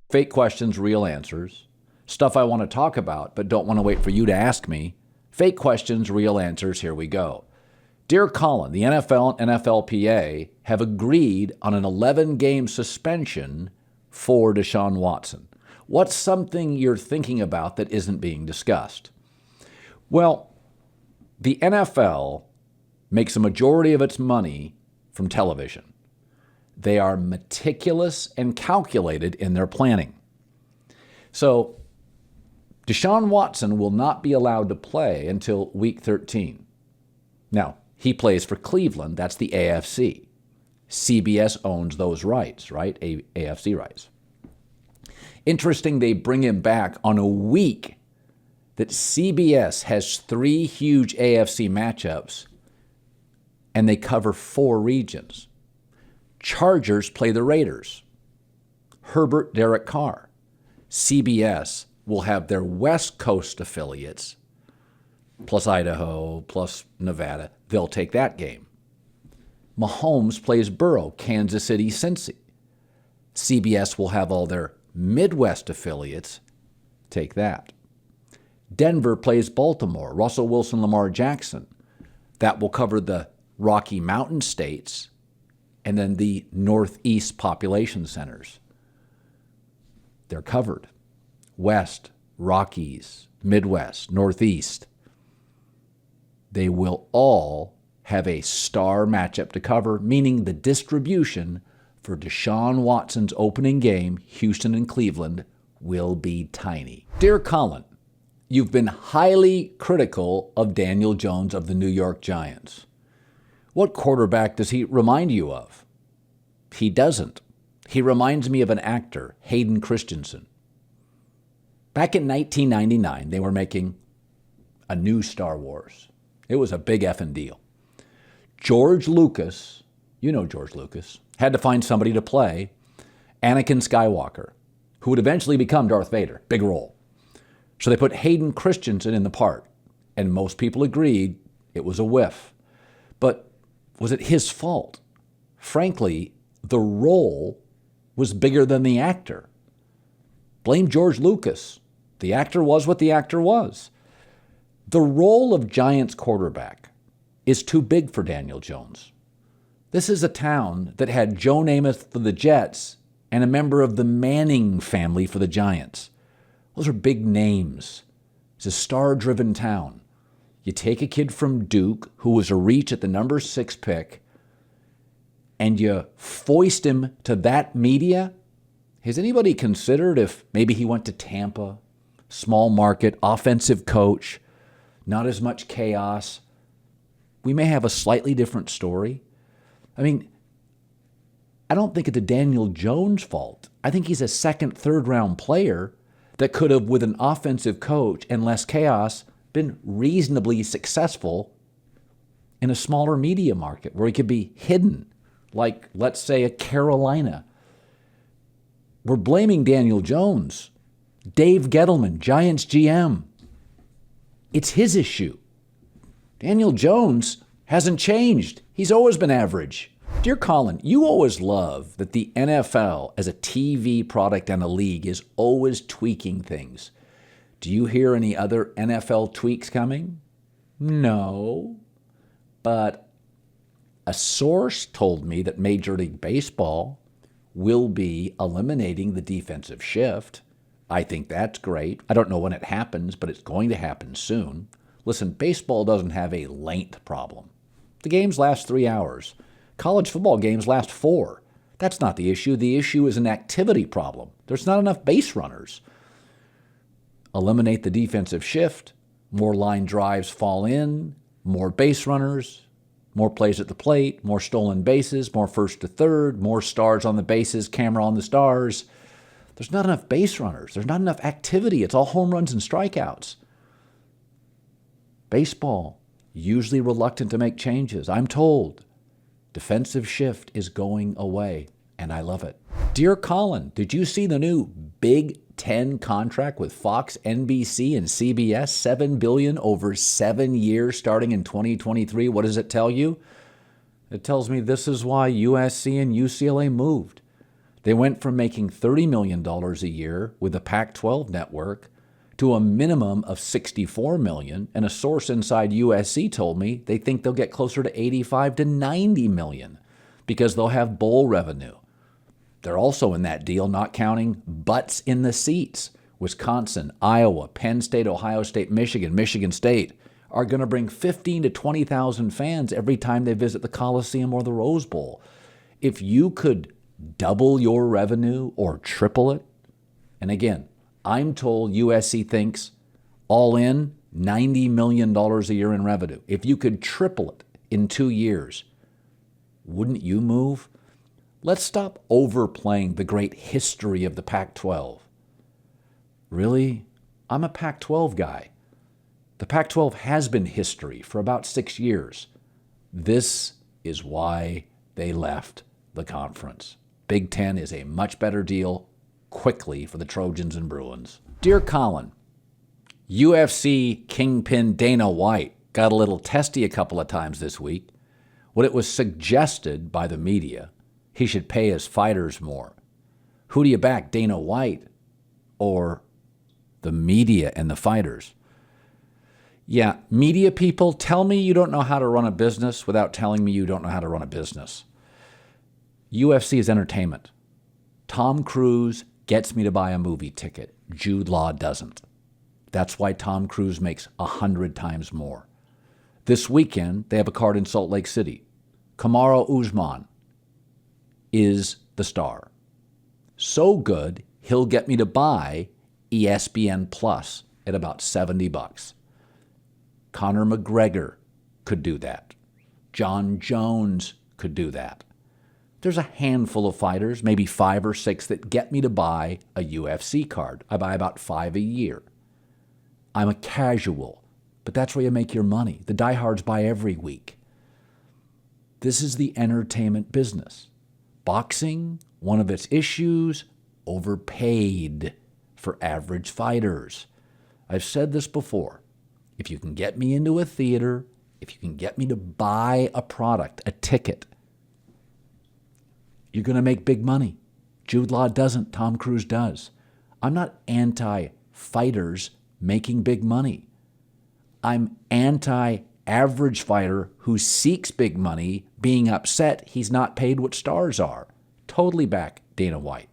Fake questions, real answers. Stuff I want to talk about, but don't want to wait for you to ask me. Fake questions, real answers. Here we go. Dear Colin, the NFL and NFLPA have agreed on an 11-game suspension for Deshaun Watson. What's something you're thinking about that isn't being discussed? Well, the NFL makes a majority of its money from television. They are meticulous and calculated in their planning. So Deshaun Watson will not be allowed to play until week 13. Now, he plays for Cleveland. That's the AFC. CBS owns those rights, right? AFC rights. Interesting, they bring him back on a week that CBS has 3 huge AFC matchups, and they cover 4 regions. Chargers play the Raiders. Herbert, Derek Carr. CBS will have their West Coast affiliates, plus Idaho, plus Nevada. They'll take that game. Mahomes plays Burrow, Kansas City, Cincy. CBS will have all their Midwest affiliates take that. Denver plays Baltimore, Russell Wilson, Lamar Jackson. That will cover the Rocky Mountain states and then the Northeast population centers. They're covered. West, Rockies, Midwest, Northeast. They will all have a star matchup to cover, meaning the distribution for Deshaun Watson's opening game, Houston and Cleveland, will be tiny. Dear Colin, you've been highly critical of Daniel Jones of the New York Giants. What quarterback does he remind you of? He doesn't. He reminds me of an actor, Hayden Christensen. Back in 1999, they were making a new Star Wars. It was a big effing deal. George Lucas, you know George Lucas, had to find somebody to play Anakin Skywalker, who would eventually become Darth Vader. Big role. So they put Hayden Christensen in the part, and most people agreed it was a whiff. But was it his fault? Frankly, the role was bigger than the actor. Blame George Lucas. The actor was what the actor was. The role of Giants quarterback is too big for Daniel Jones. This is a town that had Joe Namath for the Jets and a member of the Manning family for the Giants. Those are big names. It's a star-driven town. You take a kid from Duke who was a reach at the number 6 pick and you foist him to that media. Has anybody considered if maybe he went to Tampa, small market, offensive coach, not as much chaos? We may have a slightly different story. I mean, I don't think it's a Daniel Jones fault. I think he's a second, third round player that could have, with an offensive coach and less chaos, been reasonably successful in a smaller media market where he could be hidden, like, let's say, a Carolina. We're blaming Daniel Jones. Dave Gettleman, Giants GM. It's his issue. Daniel Jones hasn't changed. He's always been average. Dear Colin, you always love that the NFL as a TV product and a league is always tweaking things. Do you hear any other NFL tweaks coming? No. But a source told me that Major League Baseball will be eliminating the defensive shift. I think that's great. I don't know when it happens, but it's going to happen soon. Listen, baseball doesn't have a length problem. The games last 3 hours. College football games last 4. That's not the issue. The issue is an activity problem. There's not enough base runners. Eliminate the defensive shift. More line drives fall in. More base runners. More plays at the plate. More stolen bases. More first to third. More stars on the bases. Camera on the stars. There's not enough base runners. There's not enough activity. It's all home runs and strikeouts. Baseball, usually reluctant to make changes. I'm told defensive shift is going away, and I love it. Dear Colin, did you see the new Big Ten contract with Fox, NBC, and CBS? $7 billion over 7 years starting in 2023. What does it tell you? It tells me this is why USC and UCLA moved. They went from making $30 million a year with the Pac-12 network to a minimum of $64 million, and a source inside USC told me they think they'll get closer to $85 to $90 million because they'll have bowl revenue. They're also in that deal not counting butts in the seats. Wisconsin, Iowa, Penn State, Ohio State, Michigan, Michigan State are going to bring 15 to 20,000 fans every time they visit the Coliseum or the Rose Bowl. If you could double your revenue or triple it, and again, I'm told USC thinks all in $90 million a year in revenue. If you could triple it in 2 years, wouldn't you move? Let's stop overplaying the great history of the Pac-12. Really? I'm a Pac-12 guy. The Pac-12 has been history for about 6 years. This is why they left the conference. Big Ten is a much better deal quickly for the Trojans and Bruins. Dear Colin, UFC kingpin Dana White got a little testy a couple of times this week when it was suggested by the media he should pay his fighters more. Who do you back, Dana White or the media and the fighters? Yeah, media people, tell me you don't know how to run a business without telling me you don't know how to run a business. UFC is entertainment. Tom Cruise gets me to buy a movie ticket. Jude Law doesn't. That's why Tom Cruise makes 100 times more. This weekend, they have a card in Salt Lake City. Kamaru Usman is the star. So good, he'll get me to buy ESPN Plus at about $70. Conor McGregor could do that. John Jones could do that. There's a handful of fighters, maybe 5 or 6, that get me to buy a UFC card. I buy about 5 a year. I'm a casual, but that's where you make your money. The diehards buy every week. This is the entertainment business. Boxing, one of its issues, overpaid for average fighters. I've said this before. If you can get me into a theater, if you can get me to buy a product, a ticket, you're going to make big money. Jude Law doesn't. Tom Cruise does. I'm not anti-fighters making big money. I'm anti-average fighter who seeks big money being upset he's not paid what stars are. Totally back Dana White.